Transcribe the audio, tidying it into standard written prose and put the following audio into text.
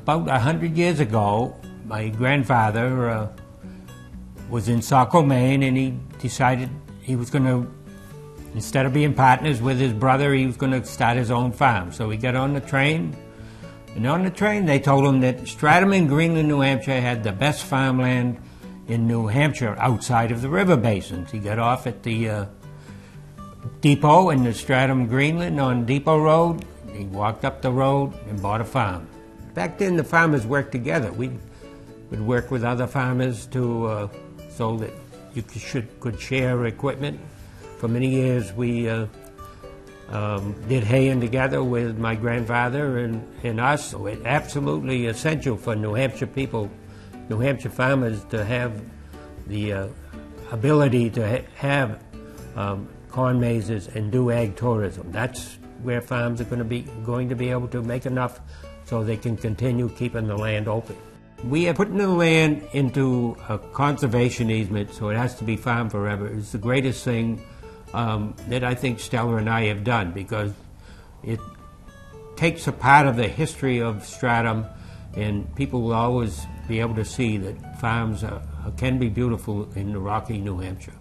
about 100 years ago, my grandfather was in Saco, Maine, and he decided he was going to, instead of being partners with his brother, he was going to start his own farm. So he got on the train, and on the train they told him that Stratham in Greenland, New Hampshire had the best farmland in New Hampshire outside of the river basins. He got off at the depot in the Stratham, Greenland on Depot Road. He walked up the road and bought a farm. Back then the farmers worked together. We would work with other farmers to so that you could share equipment. For many years we did haying together with my grandfather and us. So it's absolutely essential for New Hampshire people, New Hampshire farmers, to have the ability to have corn mazes and do ag tourism. That's where farms are going to be able to make enough so they can continue keeping the land open. We are putting the land into a conservation easement, so it has to be farmed forever. It's the greatest thing that I think Stella and I have done, because it takes a part of the history of Stratham, and people will always be able to see that farms can be beautiful in the Rocky, New Hampshire.